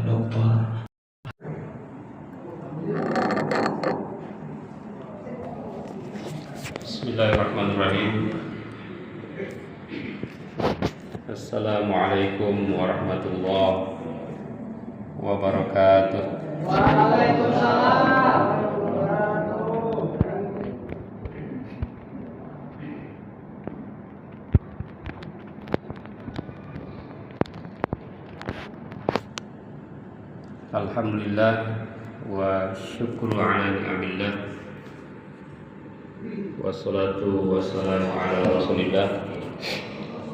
Dokter. Bismillahirrahmanirrahim. Assalamualaikum warahmatullahi wabarakatuh. Waalaikumsalam. Alhamdulillah wa syukru ala ni'amillah. Wassalatu wassalamu ala rasulillah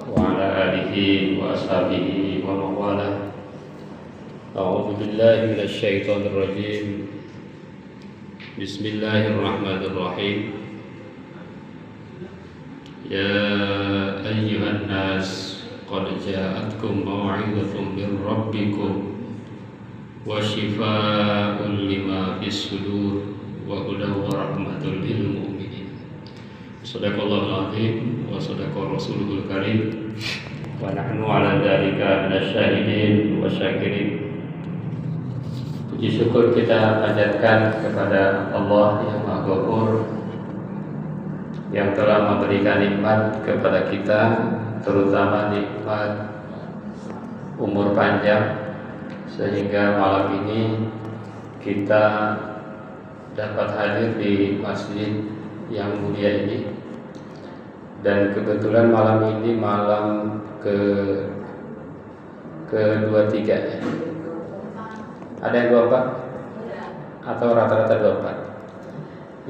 wa ala alihi wa ashabihi wa mawala. A'udzu billahi minasy syaithanir rajim. Bismillahirrahmanirrahim. Ya ayyuhan nas qad ja'atkum mau'izatun mir rabbikum wa shifaa'un lima fis sudur wa hudan wa rahmatul lil mu'minin. Shadaqallahul azim wa shadaqa rasuluhul karim wa nahnu ala dzalika minasyahidin wa syakirin. Puji syukur kita panjatkan kepada Allah yang Maha Ghafur, yang telah memberikan nikmat kepada kita, terutama nikmat umur panjang, sehingga malam ini kita dapat hadir di masjid yang mulia ini. Dan kebetulan malam ini malam ke-23 ya. Ada yang 24 atau rata-rata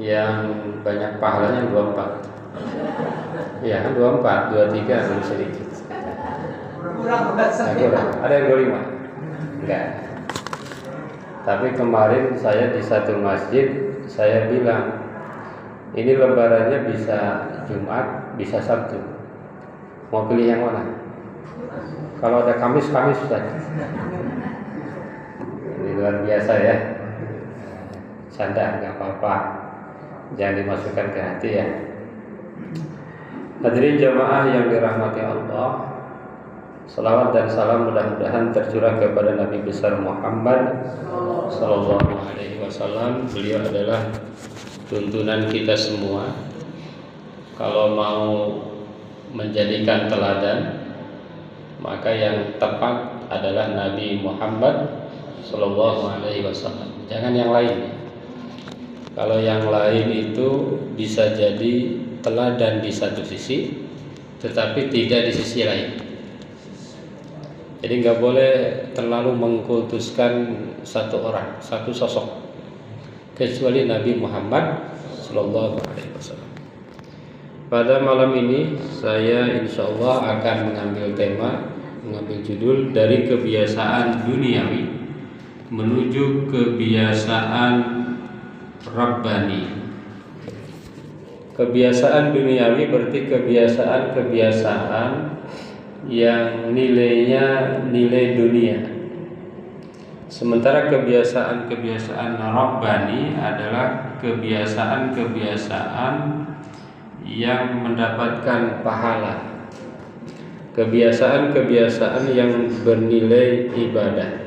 24? Yang banyak pahalanya 24. Ya, 24, 23 belum sedikit. Kurang. Ada yang 25? Enggak. Tapi kemarin saya di satu masjid, saya bilang ini lebarannya bisa Jumat, bisa Sabtu. Mau pilih yang mana? Kalau ada Kamis saja. Ini luar biasa ya. Canda, nggak apa-apa. Jangan dimasukkan ke hati ya. Hadirin jamaah yang dirahmati Allah, salawat dan salam mudah-mudahan tercurah kepada Nabi besar Muhammad Sallallahu Alaihi Wasallam. Beliau adalah tuntunan kita semua. Kalau mau menjadikan teladan, maka yang tepat adalah Nabi Muhammad Sallallahu Alaihi Wasallam. Jangan yang lain. Kalau yang lain itu bisa jadi teladan di satu sisi, tetapi tidak di sisi lain. Jadi nggak boleh terlalu mengkultuskan satu orang, satu sosok, kecuali Nabi Muhammad Sallallahu Alaihi Wasallam. Pada malam ini saya insya Allah akan mengambil judul dari kebiasaan duniawi menuju kebiasaan Rabbani. Kebiasaan duniawi berarti kebiasaan yang nilainya nilai dunia. Sementara kebiasaan Rabbani adalah kebiasaan yang mendapatkan pahala. Kebiasaan yang bernilai ibadah.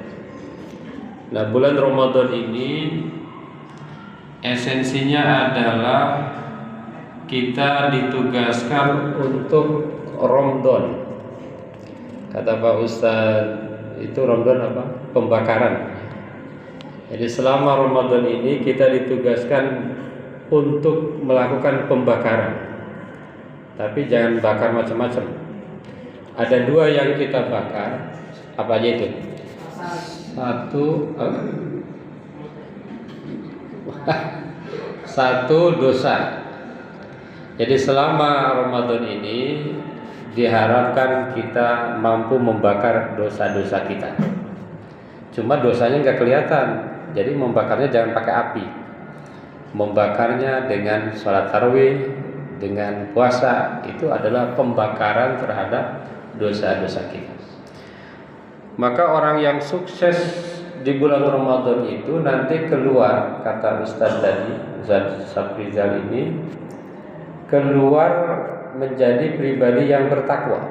Nah, bulan Ramadan ini esensinya adalah kita ditugaskan untuk Ramadan. Kata Pak Ustadz, itu Ramadan apa? Pembakaran. Jadi selama Ramadan ini kita ditugaskan untuk melakukan pembakaran. Tapi jangan bakar macam-macam. Ada dua yang kita bakar. Apa aja itu? Satu dosa. Jadi selama Ramadan ini diharapkan kita mampu membakar dosa-dosa kita. Cuma dosanya nggak kelihatan. Jadi membakarnya jangan pakai api. Membakarnya dengan sholat tarawih, dengan puasa, itu adalah pembakaran terhadap dosa-dosa kita. Maka orang yang sukses di bulan Ramadan itu nanti keluar, kata Ustaz tadi, Ustaz Saprizal ini, keluar menjadi pribadi yang bertakwa.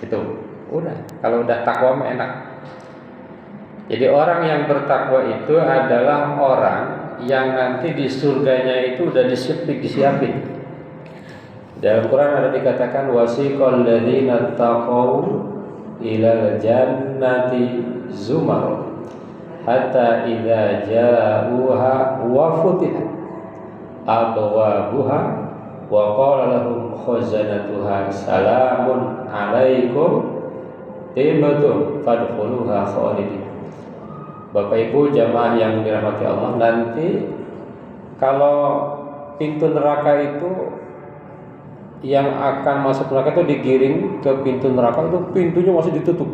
Itu udah, kalau udah takwa mah enak. Jadi orang yang bertakwa itu adalah orang yang nanti di surganya itu udah disiapin. Dalam Quran ada dikatakan wasiqal ladzina taqaw ilal jannati zumar hatta idza ja'uha wa futihat abwabuha wa qala lahum khazanatuha salamun alaikum tibtum fadkhuluha khalidin. Bapak Ibu jamaah yang dirahmati Allah, nanti kalau pintu neraka itu yang akan masuk neraka itu digiring ke pintu neraka, itu pintunya masih ditutup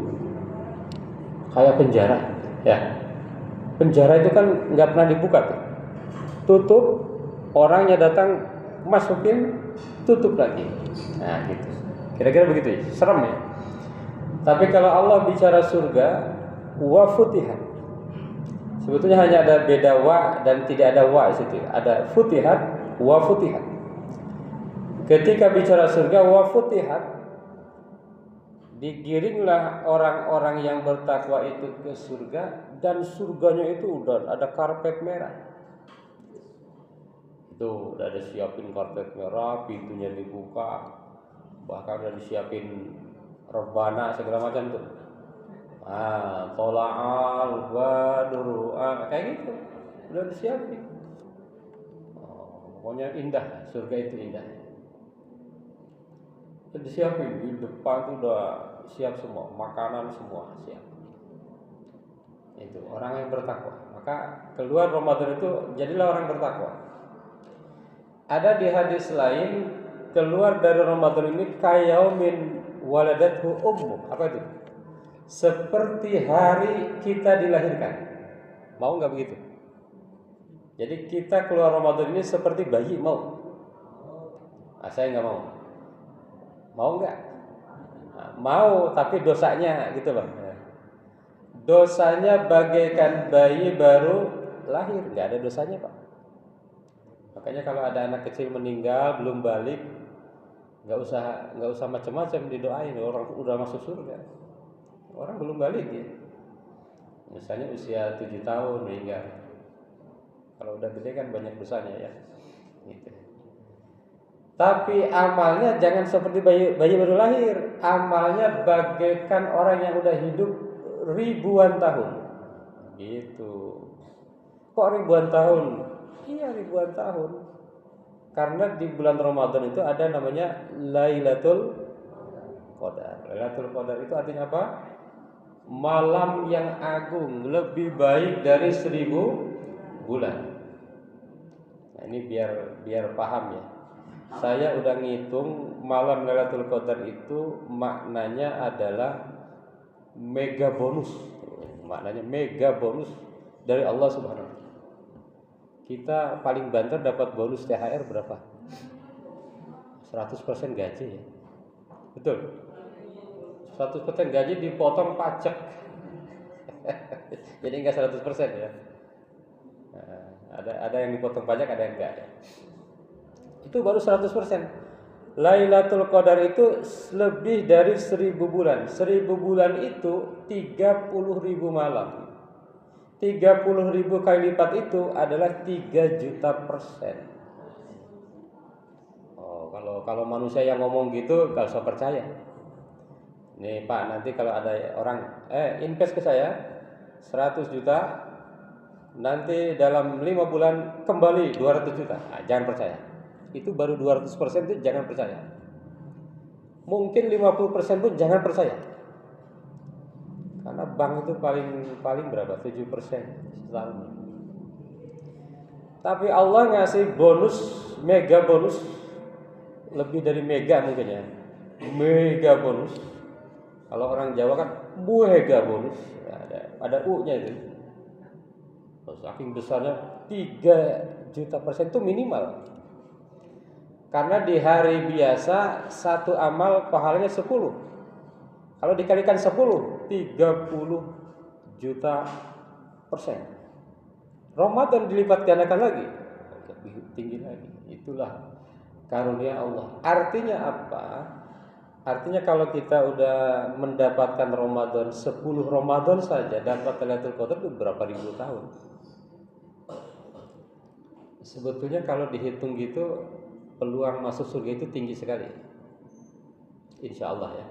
kayak penjara ya. Penjara itu kan nggak pernah dibuka tuh. Tutup, orangnya datang masukin, tutup lagi. Nah gitu, kira-kira begitu ya, serem ya. Tapi kalau Allah bicara surga wa futihat, sebetulnya hanya ada beda wa dan tidak ada wa di situ. Ada futihat, wa futihat. Ketika bicara surga wa futihat, digiringlah orang-orang yang bertakwa itu ke surga, dan surganya itu udah ada karpet merah. Itu udah ada siapin karpet merah, pintunya dibuka, bahkan udah disiapin rebana segala macam tuh. Tola'al badru kayak gitu, udah disiapin. Pokoknya indah, surga itu indah. Udah disiapin di depan tuh, udah siap semua, makanan semua siap. Itu orang yang bertakwa. Maka keluar Ramadan itu jadilah orang bertakwa. Ada di hadis lain, keluar dari Ramadan ini kayaumin waladathu ummu. Apa itu? Seperti hari kita dilahirkan. Mau nggak begitu? Jadi kita keluar Ramadan ini seperti bayi, mau? Saya nggak mau. Mau nggak? Mau, tapi dosanya gitu loh. Dosanya bagaikan bayi baru lahir, nggak ada dosanya Pak. Makanya kalau ada anak kecil meninggal belum balik, nggak usah macam-macam didoain, orang udah masuk surga. Orang belum balik ya. Misalnya usia 7 tahun meninggal. Kalau udah gede kan banyak dosanya ya. Gitu. Tapi amalnya jangan seperti bayi baru lahir. Amalnya bagaikan orang yang udah hidup ribuan tahun. Gitu. Kok ribuan tahun? Iya, ribuan tahun. Karena di bulan Ramadan itu ada namanya Lailatul Qadar. Lailatul Qadar itu artinya apa? Malam yang agung, lebih baik dari 1000 bulan. Nah, ini biar paham ya. Saya udah ngitung malam Lailatul Qadar itu maknanya adalah mega bonus. Maknanya mega bonus dari Allah Subhanahu wa taala. Kita paling banter dapat bonus THR berapa? 100% gaji ya. Betul. 100% gaji dipotong pajak. Jadi enggak 100% ya. Nah, ada yang dipotong pajak, ada yang enggak ya. Itu baru 100%. Lailatul Qadar itu lebih dari 1000 bulan. 1000 bulan itu 30.000 malam. 30.000 kali lipat itu adalah 3 juta persen. Kalau manusia yang ngomong gitu gak usah percaya. Nih Pak, nanti kalau ada orang invest ke saya 100 juta, nanti dalam 5 bulan kembali 200 juta. Nah, jangan percaya. Itu baru 200% itu jangan percaya. Mungkin 50% pun jangan percaya. Karena bank itu paling berapa? 7% setahun. Tapi Allah ngasih bonus, mega bonus, lebih dari mega mungkin ya. Mega bonus. Kalau orang Jawa kan mega bonus. Ada U-nya itu. Saking besarnya 3 juta persen itu minimal. Karena di hari biasa satu amal pahalanya 10. Kalau dikalikan 10, 30 juta persen. Ramadan dilipat gandakan lagi, lebih tinggi lagi. Itulah karunia Allah. Artinya apa? Artinya kalau kita udah mendapatkan Ramadan 10 Ramadan saja dapat Lailatul Qadar itu berapa ribu tahun. Sebetulnya kalau dihitung gitu peluang masuk surga itu tinggi sekali. Insya Allah ya.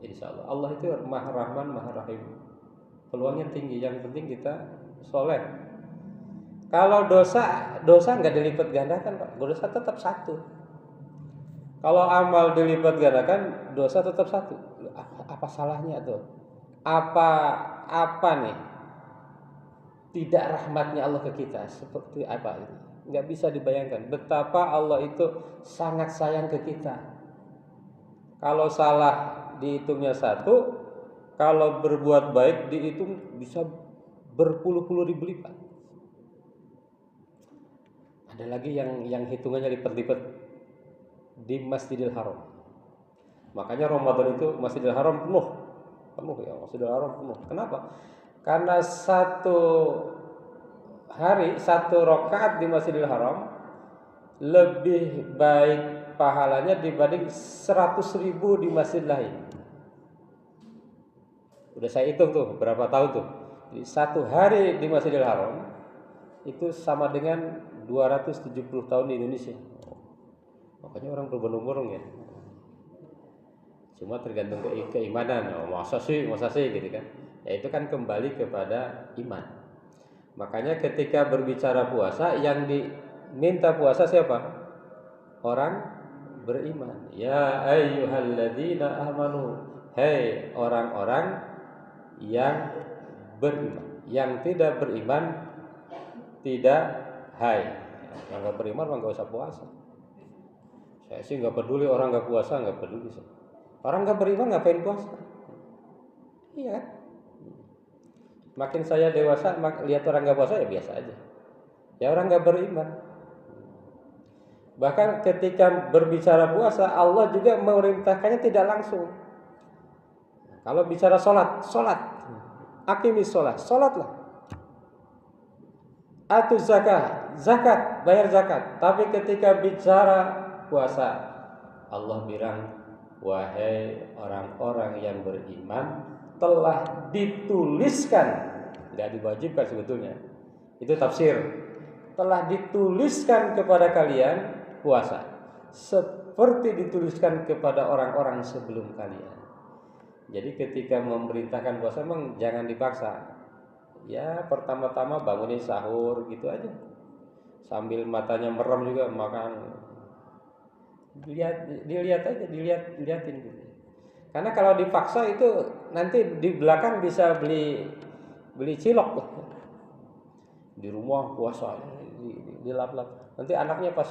Insya Allah. Allah itu Maha Rahman, Maha Rahim. Peluangnya tinggi. Yang penting kita soleh. Kalau dosa nggak dilipat gandakan, Pak. Dosa tetap satu. Kalau amal dilipat gandakan, dosa tetap satu. Apa salahnya tuh? Apa nih? Tidak rahmatnya Allah ke kita seperti apa ini? Nggak bisa dibayangkan betapa Allah itu sangat sayang ke kita. Kalau salah dihitungnya satu, kalau berbuat baik dihitung bisa berpuluh-puluh ribu lipat. Ada lagi yang hitungannya lipat-lipat di Masjidil Haram. Makanya Ramadan itu Masjidil Haram penuh ya, Masjidil Haram penuh. Kenapa? Karena satu hari, satu rakaat di Masjidil Haram lebih baik pahalanya dibanding 100.000 di masjid lain. Udah saya hitung tuh berapa tahun tuh. Jadi satu hari di Masjidil Haram itu sama dengan 270 tahun di Indonesia. Makanya orang berbondong-bondong ya. Cuma tergantung keimanan. Masa sih gitu kan. Ya itu kan kembali kepada iman. Makanya ketika berbicara puasa yang diminta puasa siapa? Orang beriman. Ya ayyuhalladzina amanu. Hei orang-orang yang beriman. Yang tidak beriman tidak yang nggak beriman mah nggak usah puasa. Saya sih nggak peduli orang nggak puasa, nggak peduli. Orang nggak beriman ngapain puasa? Iya kan? Makin saya dewasa, lihat orang nggak puasa ya biasa aja. Ya orang nggak beriman. Bahkan ketika berbicara puasa, Allah juga memerintahkannya tidak langsung. Kalau bicara sholat, akimis sholatlah. Atu zakat, bayar zakat. Tapi ketika bicara puasa, Allah bilang, wahai orang-orang yang beriman, telah dituliskan, nggak diwajibkan sebetulnya. Itu tafsir. Telah dituliskan kepada kalian puasa, seperti dituliskan kepada orang-orang sebelum kalian. Jadi ketika memerintahkan puasa memang jangan dipaksa. Ya pertama-tama bangunin sahur gitu aja. Sambil matanya merem juga makan. Dilihatin gitu. Karena kalau dipaksa itu nanti di belakang bisa beli cilok di rumah puasa dilap-lap. Nanti anaknya pas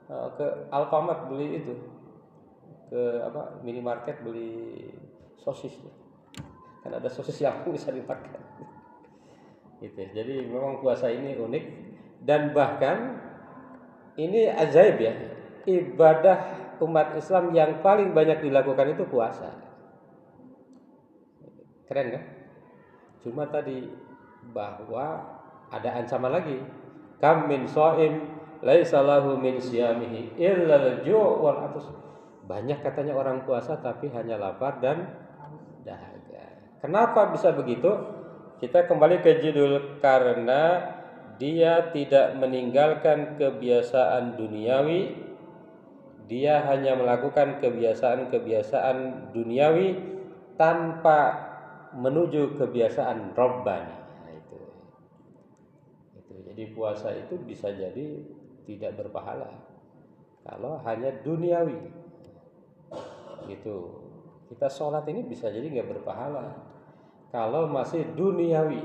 ke Alfamart beli itu, ke minimarket beli sosis. Kan ada sosis yang bisa dipakai. Gitu. Jadi memang puasa ini unik dan bahkan ini ajaib ya. Ibadah umat Islam yang paling banyak dilakukan itu puasa. Keren kan? Cuma tadi bahwa ada ancaman lagi. Kam min shaim laisa lahu min siyamihi illa al-ju' wal 'atash. Banyak katanya orang puasa tapi hanya lapar dan dahaga. Kenapa bisa begitu? Kita kembali ke judul, karena dia tidak meninggalkan kebiasaan duniawi, dia hanya melakukan kebiasaan duniawi tanpa menuju kebiasaan Rabbani. Nah, itu. Jadi puasa itu bisa jadi tidak berpahala kalau hanya duniawi. Gitu. Kita sholat ini bisa jadi nggak berpahala kalau masih duniawi.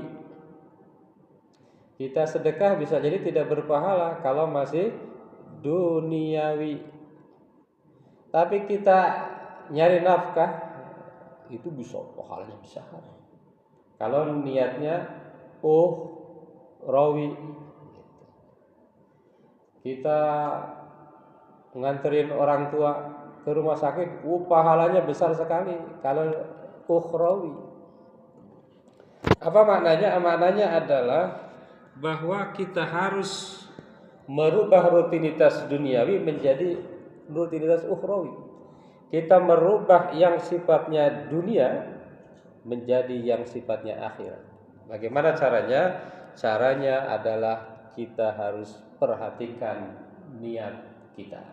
Kita sedekah bisa jadi tidak berpahala kalau masih duniawi. Tapi kita nyari nafkah itu bisa pahalanya besar. Kalau niatnya rawi. Kita nganterin orang tua ke rumah sakit, pahalanya besar sekali kalau ukhrawi. Apa maknanya? Maknanya adalah bahwa kita harus merubah rutinitas duniawi menjadi rutinitas ukhrawi. kita merubah yang sifatnya dunia menjadi yang sifatnya akhirat. Bagaimana caranya? Caranya adalah kita harus perhatikan niat kita.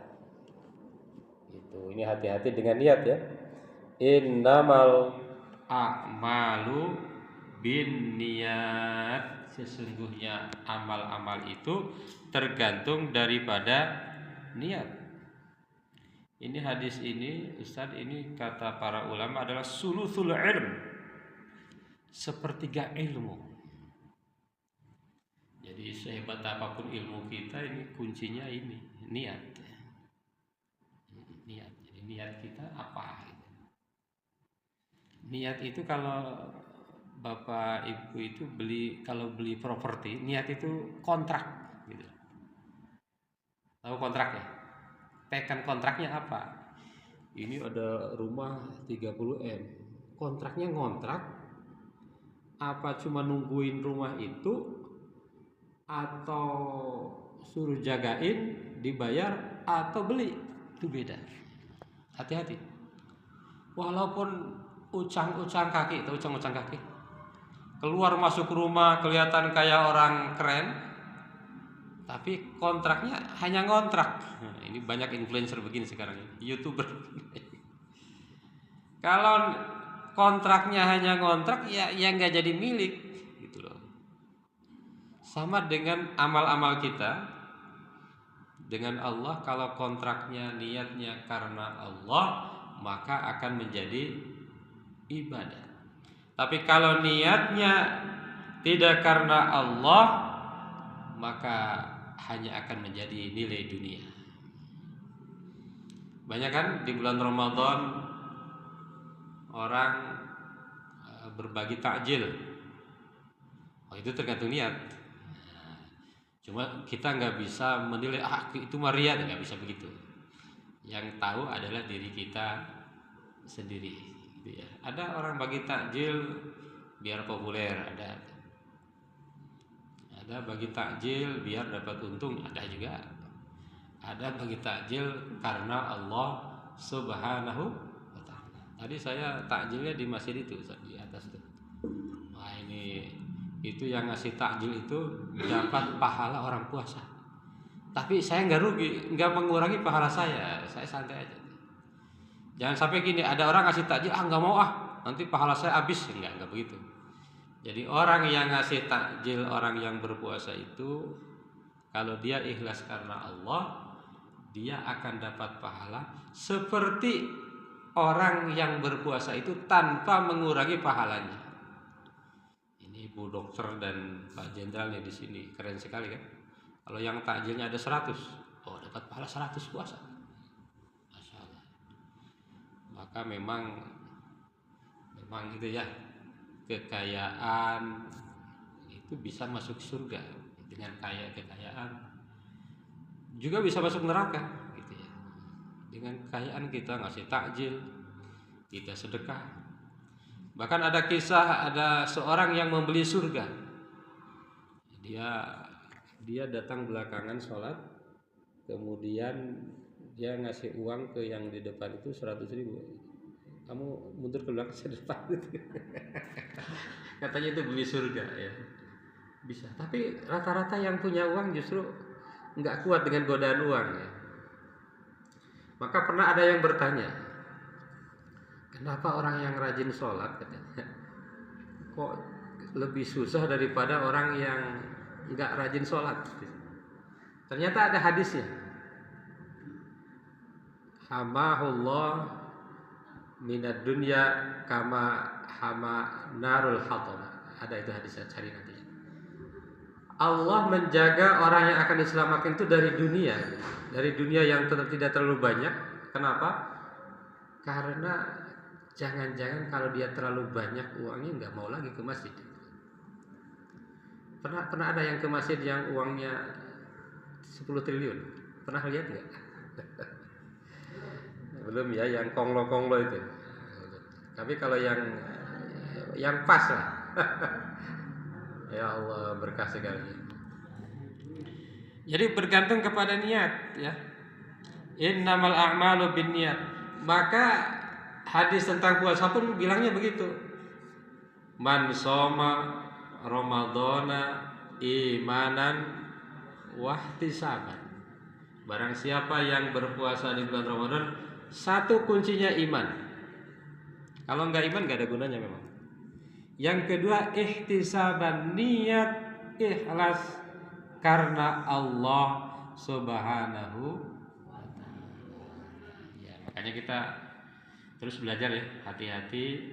Ini hati-hati dengan niat ya. Innamal a'malu bin niat. Sesungguhnya amal-amal itu tergantung daripada niat. Ini hadis ini, Ustaz, ini kata para ulama adalah sulusul ilm, sepertiga ilmu. Jadi sehebat apapun ilmu kita, ini kuncinya ini niat. Niat. Jadi niat kita apa? Niat itu kalau Bapak Ibu itu kalau beli properti, niat itu kontrak gitu. Tahu kontrak ya? Tekan kontraknya apa? Ini ada rumah 30M. Kontraknya ngontrak apa cuma nungguin rumah itu atau suruh jagain, dibayar atau beli? Itu beda. Hati-hati. Walaupun ucang-ucang kaki, itu ucang-ucang kaki. Keluar masuk rumah kelihatan kayak orang keren, tapi kontraknya hanya ngontrak. Nah, ini banyak influencer begini sekarang, YouTuber. Kalau kontraknya hanya ngontrak, ya nggak jadi milik, gitu loh. Sama dengan amal-amal kita dengan Allah. Kalau kontraknya niatnya karena Allah, maka akan menjadi ibadah. Tapi kalau niatnya tidak karena Allah, maka hanya akan menjadi nilai dunia. Banyak kan di bulan Ramadan orang berbagi takjil. Itu tergantung niat. Cuma kita nggak bisa menilai itu riya, nggak bisa begitu. Yang tahu adalah diri kita sendiri. Gitu ya. Ada orang bagi takjil biar populer, ada bagi takjil biar dapat untung, ada juga. Ada bagi takjil karena Allah Subhanahu wa ta'ala. Tadi saya takjilnya di masjid itu, di atas itu. Wah, itu yang ngasih takjil itu dapat pahala orang puasa. Tapi saya nggak rugi, nggak mengurangi pahala saya santai aja. Jangan sampai gini, ada orang ngasih takjil, nggak mau nanti pahala saya habis. Nggak begitu. Jadi orang yang ngasih takjil, orang yang berpuasa itu, kalau dia ikhlas karena Allah, dia akan dapat pahala seperti orang yang berpuasa itu tanpa mengurangi pahalanya. Ini Bu Dokter dan Pak Jenderal nih di sini keren sekali kan? Kalau yang takjilnya ada 100, dapat pahala 100 puasa. Masya Allah. Maka memang itu ya, kekayaan itu bisa masuk surga. Dengan kekayaan juga bisa masuk neraka gitu ya. Dengan kekayaan kita ngasih takjil, kita sedekah. Bahkan ada kisah, ada seorang yang membeli surga. Dia datang belakangan sholat, kemudian dia ngasih uang ke yang di depan itu 100.000. Kamu mundur ke belakang, ke depan gitu. Katanya itu beli surga ya. Bisa. Tapi rata-rata yang punya uang justru nggak kuat dengan godaan uang ya. Maka pernah ada yang bertanya, kenapa orang yang rajin sholat katanya kok lebih susah daripada orang yang nggak rajin sholat? Ternyata ada hadisnya. Hamahullah minad dunya kama hama narul hatama. Ada itu hadisnya, cari nanti. Allah menjaga orang yang akan diselamatkan itu dari dunia yang tidak terlalu banyak. Kenapa? Karena jangan-jangan kalau dia terlalu banyak uangnya nggak mau lagi ke masjid. Pernah ada yang ke masjid yang uangnya 10 triliun? Pernah lihat nggak? Belum ya, yang konglo-konglo itu. Tapi kalau yang pas lah. Ya Allah, berkah sekali. Jadi bergantung kepada niat ya. Innamal a'malu binniyat. maka hadis tentang puasa pun bilangnya begitu. Man shoma Ramadhana imanan wahtisaban. Barang siapa yang berpuasa di bulan Ramadan, satu kuncinya iman. Kalau enggak iman enggak ada gunanya memang. Yang kedua ihtisaban, niat ikhlas karena Allah Subhanahu wa taala. Ya, makanya kita terus belajar ya, hati-hati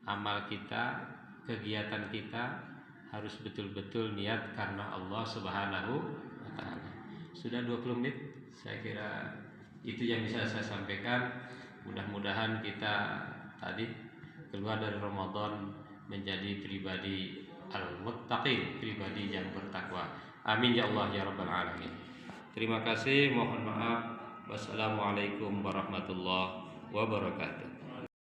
amal kita, kegiatan kita harus betul-betul niat karena Allah Subhanahu wa taala. Sudah 20 menit, saya kira itu yang bisa saya sampaikan. Mudah-mudahan kita tadi keluar dari Ramadan menjadi pribadi al-muttaqin, pribadi yang bertakwa. Amin ya Allah ya rabbal alamin. Terima kasih, mohon maaf. Wassalamualaikum warahmatullahi wabarakatuh.